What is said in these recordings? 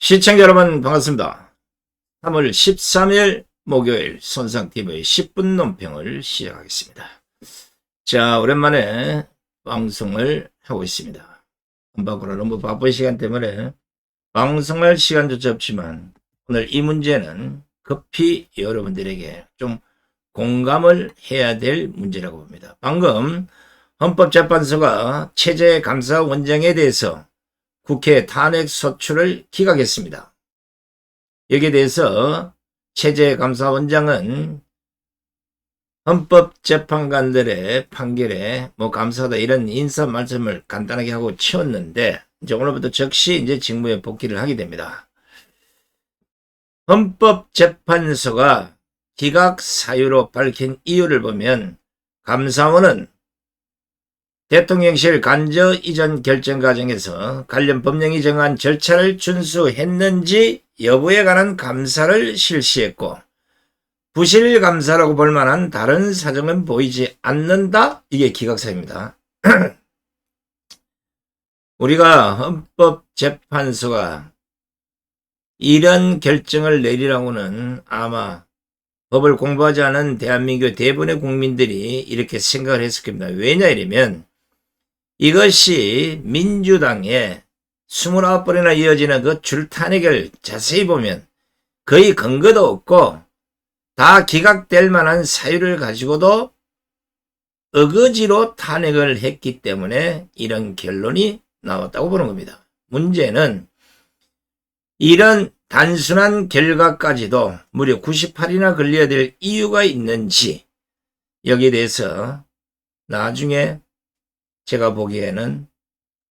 시청자 여러분 반갑습니다. 3월 13일 목요일 손상TV의 10분 논평을 시작하겠습니다. 자, 오랜만에 방송을 하고 있습니다. 한바구로 너무 바쁜 시간 때문에 방송할 시간조차 없지만 오늘 이 문제는 급히 여러분들에게 좀 공감을 해야 될 문제라고 봅니다. 방금 헌법재판소가 체제감사원장에 대해서 국회 탄핵 소추를 기각했습니다. 여기에 대해서 체제감사원장은 헌법재판관들의 판결에 감사하다 이런 인사 말씀을 간단하게 하고 치웠는데 이제 오늘부터 즉시 이제 직무에 복귀를 하게 됩니다. 헌법재판소가 기각 사유로 밝힌 이유를 보면 감사원은 대통령실 간저 이전 결정 과정에서 관련 법령이 정한 절차를 준수했는지 여부에 관한 감사를 실시했고 부실 감사라고 볼 만한 다른 사정은 보이지 않는다. 이게 기각사유입니다. 우리가 헌법재판소가 이런 결정을 내리라고는 아마 법을 공부하지 않은 대한민국 대부분의 국민들이 이렇게 생각을 했을 겁니다. 왜냐 이러면 이것이 민주당의 29번이나 이어지는 그 줄탄핵을 자세히 보면 거의 근거도 없고 다 기각될 만한 사유를 가지고도 어거지로 탄핵을 했기 때문에 이런 결론이 나왔다고 보는 겁니다. 문제는 이런 단순한 결과까지도 무려 98일이나 걸려야 될 이유가 있는지 여기에 대해서 나중에 제가 보기에는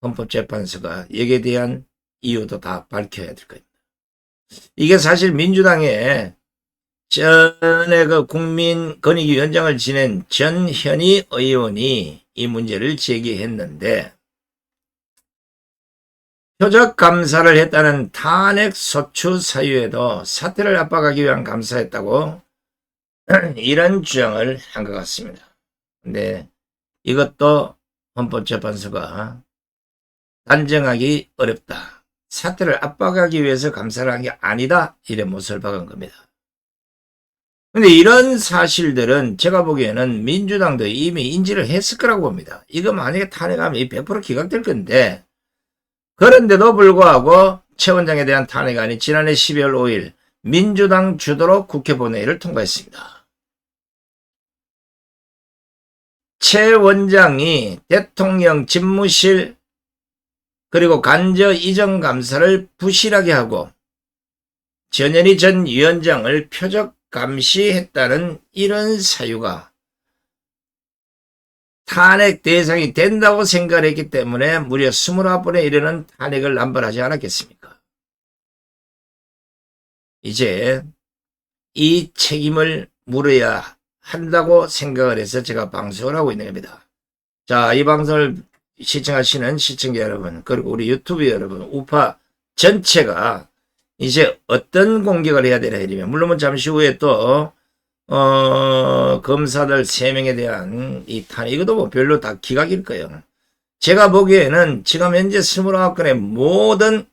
헌법재판소가 여기에 대한 이유도 다 밝혀야 될 겁니다. 이게 사실 민주당의 전에 그 국민권익위원장을 지낸 전현희 의원이 이 문제를 제기했는데 표적 감사를 했다는 탄핵 소추 사유에도 사태를 압박하기 위한 감사했다고 이런 주장을 한 것 같습니다. 근데 이것도 헌법재판소가 단정하기 어렵다. 사태를 압박하기 위해서 감사를 한 게 아니다. 이런 못을 박은 겁니다. 근데 이런 사실들은 제가 보기에는 민주당도 이미 인지를 했을 거라고 봅니다. 이거 만약에 탄핵하면 100% 기각될 건데 그런데도 불구하고 최 원장에 대한 탄핵안이 지난해 12월 5일 민주당 주도로 국회 본회의를 통과했습니다. 최 원장이 대통령 집무실 그리고 간저 이전 감사를 부실하게 하고 전현희 전 위원장을 표적 감시했다는 이런 사유가 탄핵 대상이 된다고 생각을 했기 때문에 무려 29번에 이르는 탄핵을 남발하지 않았겠습니까? 이제 이 책임을 물어야 한다고 생각을 해서 제가 방송을 하고 있는 겁니다. 자, 이 방송을 시청하시는 시청자 여러분, 그리고 우리 유튜브 여러분, 우파 전체가 이제 어떤 공격을 해야 되나 이러면, 물론 잠시 후에 또, 검사들 3명에 대한 이 탄핵, 이것도 별로 다 기각일 거예요. 제가 보기에는 지금 현재 29건의 모든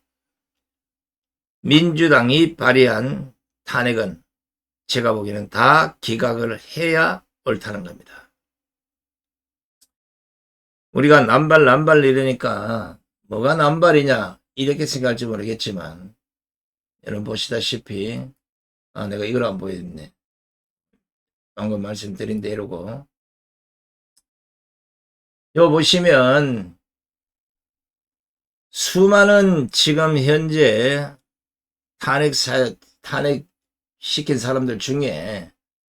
민주당이 발의한 탄핵은 제가 보기에는 다 기각을 해야 옳다는 겁니다. 우리가 남발 이러니까 뭐가 남발이냐 이렇게 생각할지 모르겠지만 여러분 보시다시피 내가 이걸 안 보여줬네. 방금 말씀드린 대로고 요 보시면 수많은 지금 현재 탄핵 시킨 사람들 중에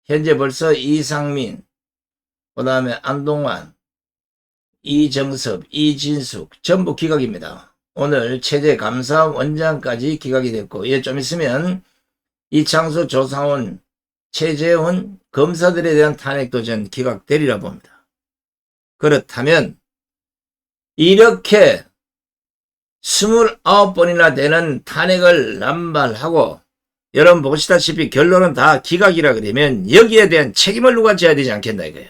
현재 벌써 이상민, 그 다음에 안동환, 이정섭, 이진숙 전부 기각입니다. 오늘 체제감사원장까지 기각이 됐고 좀 있으면 이창수, 조상훈, 최재훈 검사들에 대한 탄핵도 전 기각되리라 봅니다. 그렇다면 이렇게 29번이나 되는 탄핵을 남발하고 여러분 보시다시피 결론은 다 기각이라 그러면 여기에 대한 책임을 누가 져야 되지 않겠나 이거예요.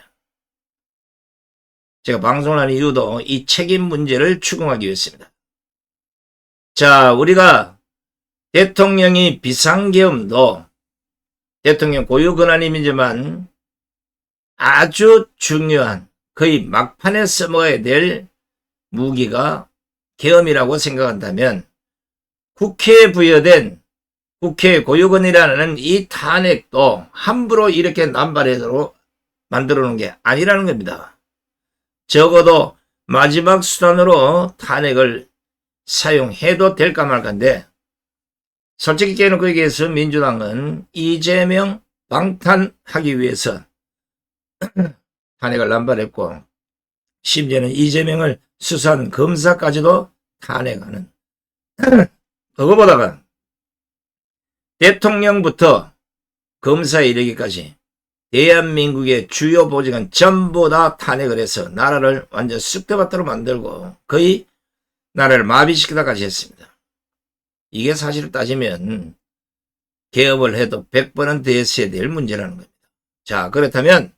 제가 방송을 하는 이유도 이 책임 문제를 추궁하기 위해서입니다. 자, 우리가 대통령이 비상계엄도 대통령 고유 권한임이지만 아주 중요한 거의 막판에 써먹어야 될 무기가 계엄이라고 생각한다면 국회에 부여된 국회 고유권이라는 이 탄핵도 함부로 이렇게 남발해서 만들어 놓은 게 아니라는 겁니다. 적어도 마지막 수단으로 탄핵을 사용해도 될까 말까인데 솔직히 깨놓고 얘기해서 민주당은 이재명 방탄하기 위해서 탄핵을 남발했고 심지어는 이재명을 수사한 검사까지도 탄핵하는 그거보다가 대통령부터 검사에 이르기까지 대한민국의 주요 보직은 전부 다 탄핵을 해서 나라를 완전 쑥대밭으로 만들고 거의 나라를 마비시키다까지 했습니다. 이게 사실을 따지면 개업을 해도 100번은 더 했어야 될 문제라는 겁니다. 자, 그렇다면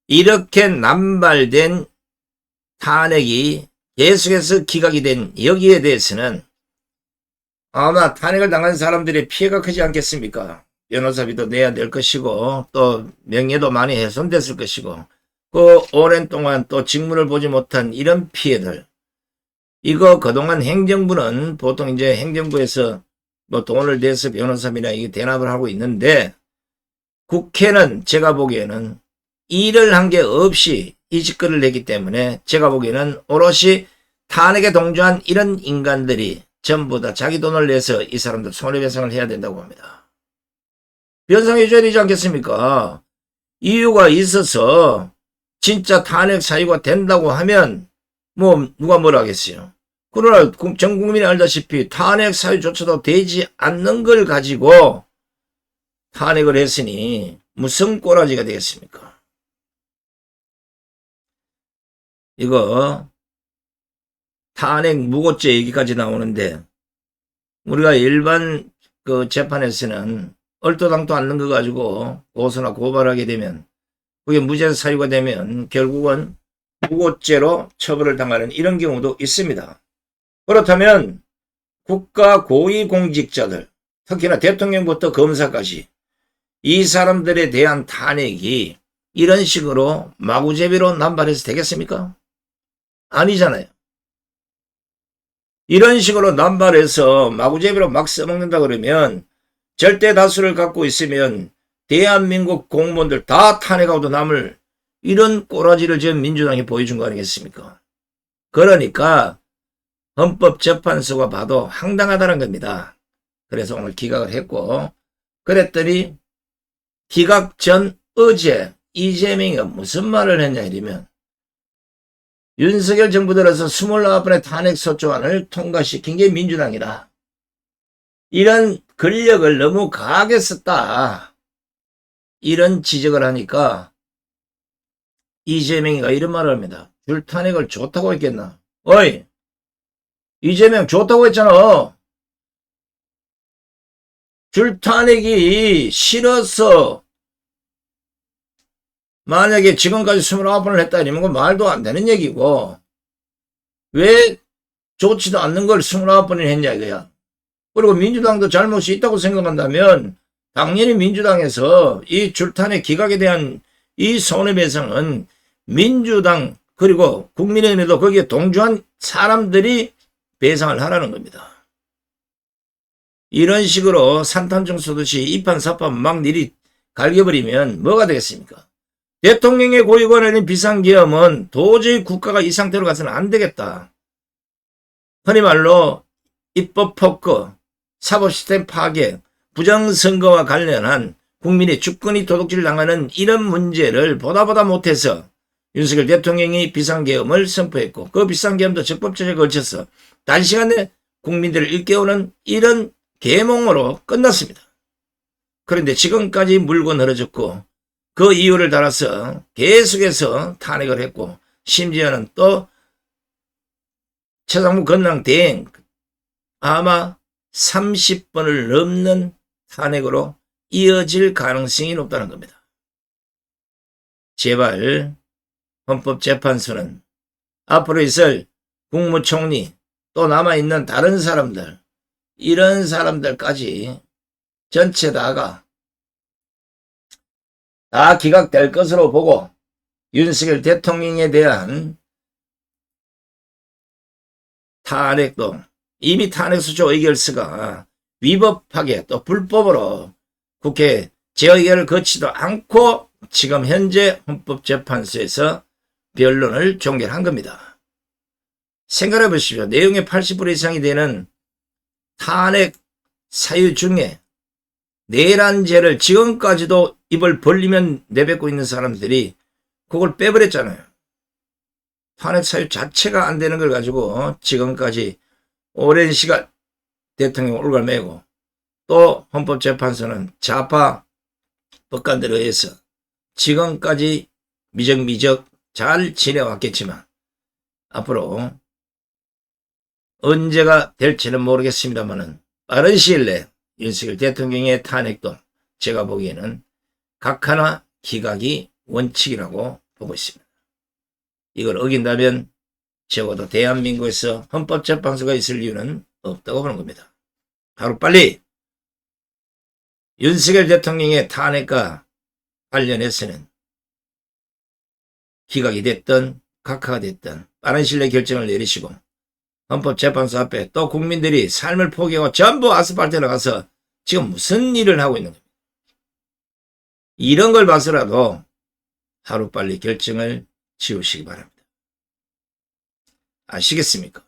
이렇게 남발된 탄핵이 계속해서 기각이 된 여기에 대해서는 아마 탄핵을 당한 사람들의 피해가 크지 않겠습니까? 변호사비도 내야 될 것이고 또 명예도 많이 훼손됐을 것이고 그 오랜 동안 또 직무를 보지 못한 이런 피해들 이거 그동안 행정부는 보통 이제 행정부에서 뭐 돈을 내서 변호사비나 이게 대납을 하고 있는데 국회는 제가 보기에는 일을 한 게 없이 이 짓거리를 했기 때문에 제가 보기에는 오롯이 탄핵에 동조한 이런 인간들이 전부 다 자기 돈을 내서 이 사람들 손해배상을 해야 된다고 봅니다. 변상해 줘야 되지 않겠습니까? 이유가 있어서 진짜 탄핵 사유가 된다고 하면 뭐 누가 뭐라 하겠어요. 그러나 전 국민이 알다시피 탄핵 사유조차도 되지 않는 걸 가지고 탄핵을 했으니 무슨 꼬라지가 되겠습니까? 이거 탄핵 무고죄 얘기까지 나오는데 우리가 일반 그 재판에서는 얼토당토 않는 거 가지고 고소나 고발하게 되면 그게 무죄 사유가 되면 결국은 무고죄로 처벌을 당하는 이런 경우도 있습니다. 그렇다면 국가 고위공직자들 특히나 대통령부터 검사까지 이 사람들에 대한 탄핵이 이런 식으로 마구제비로 남발해서 되겠습니까? 아니잖아요. 이런 식으로 남발해서 마구제비로 막 써먹는다 그러면 절대 다수를 갖고 있으면 대한민국 공무원들 다 탄핵하고도 남을 이런 꼬라지를 지금 민주당이 보여준 거 아니겠습니까? 그러니까 헌법재판소가 봐도 황당하다는 겁니다. 그래서 오늘 기각을 했고 그랬더니 기각 전 어제 이재명이 무슨 말을 했냐 이러면 윤석열 정부 들어서 29번의 탄핵소추안을 통과시킨 게 민주당이다. 이런 권력을 너무 강하게 썼다. 이런 지적을 하니까 이재명이가 이런 말을 합니다. 줄탄핵을 좋다고 했겠나? 어이, 이재명 좋다고 했잖아. 줄탄핵이 싫어서 만약에 지금까지 29번을 했다 이러면 그건 말도 안 되는 얘기고 왜 좋지도 않는 걸 29번을 했냐 이거야. 그리고 민주당도 잘못이 있다고 생각한다면 당연히 민주당에서 이 줄탄핵 기각에 대한 이 손해배상은 민주당 그리고 국민의힘에도 거기에 동조한 사람들이 배상을 하라는 겁니다. 이런 식으로 산탄정 쏘듯이 이판사판 막 일이 갈겨버리면 뭐가 되겠습니까? 대통령의 고위권한 비상계엄은 도저히 국가가 이 상태로 가서는 안 되겠다. 흔히 말로 입법 폭거, 사법시스템 파괴, 부정선거와 관련한 국민의 주권이 도둑질 당하는 이런 문제를 보다 못해서 윤석열 대통령이 비상계엄을 선포했고 그 비상계엄도 적법조치에 걸쳐서 단시간에 국민들을 일깨우는 이런 계몽으로 끝났습니다. 그런데 지금까지 물건 흐려졌고 그 이유를 따라서 계속해서 탄핵을 했고 심지어는 또 최상무 건당 대행 아마 30번을 넘는 탄핵으로 이어질 가능성이 높다는 겁니다. 제발 헌법재판소는 앞으로 있을 국무총리 또 남아있는 다른 사람들 이런 사람들까지 전체 다가 다 기각될 것으로 보고 윤석열 대통령에 대한 탄핵도 이미 탄핵소추 의결서가 위법하게 또 불법으로 국회 재의결을 거치도 않고 지금 현재 헌법재판소에서 변론을 종결한 겁니다. 생각해 보십시오. 내용의 80% 이상이 되는 탄핵 사유 중에 내란죄를 지금까지도 입을 벌리면 내뱉고 있는 사람들이 그걸 빼버렸잖아요. 탄핵 사유 자체가 안 되는 걸 가지고 지금까지 오랜 시간 대통령 올갈매고 또 헌법재판소는 좌파 법관들에 의해서 지금까지 미적미적 잘 지내왔겠지만 앞으로 언제가 될지는 모르겠습니다만은 빠른 시일 내에 윤석열 대통령의 탄핵도 제가 보기에는 각하나 기각이 원칙이라고 보고 있습니다. 이걸 어긴다면 적어도 대한민국에서 헌법재판소가 있을 이유는 없다고 보는 겁니다. 하루빨리 윤석열 대통령의 탄핵과 관련해서는 기각이 됐든 각하가 됐든 빠른 시일 내에 결정을 내리시고 헌법재판소 앞에 또 국민들이 삶을 포기하고 전부 아스팔트에 나가서 지금 무슨 일을 하고 있는 겁니다. 이런 걸 봐서라도 하루빨리 결정을 지우시기 바랍니다. 아시겠습니까?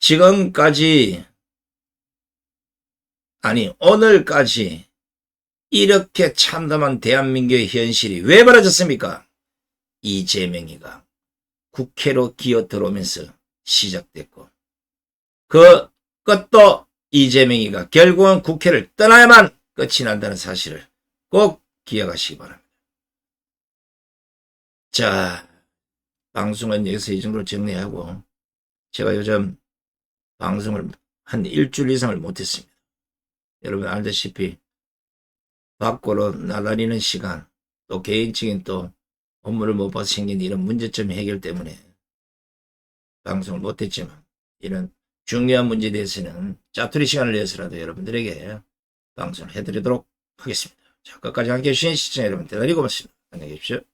지금까지 아니 오늘까지 이렇게 참담한 대한민국의 현실이 왜 벌어졌습니까? 이재명이가 국회로 기어 들어오면서 시작됐고 그 끝도 이재명이가 결국은 국회를 떠나야만 끝이 난다는 사실을 꼭 기억하시기 바랍니다. 자, 방송은 여기서 이 정도로 정리하고 제가 요즘 방송을 한 일주일 이상을 못했습니다. 여러분 알다시피 밖으로 나다니는 시간 또 개인적인 또 업무를 못 봐서 생긴 이런 문제점 해결 때문에 방송을 못했지만 이런 중요한 문제에 대해서는 짜투리 시간을 내서라도 여러분들에게 방송을 해드리도록 하겠습니다. 자, 끝까지 함께해 주신 시청자 여러분 대단히 고맙습니다. 안녕히 계십시오.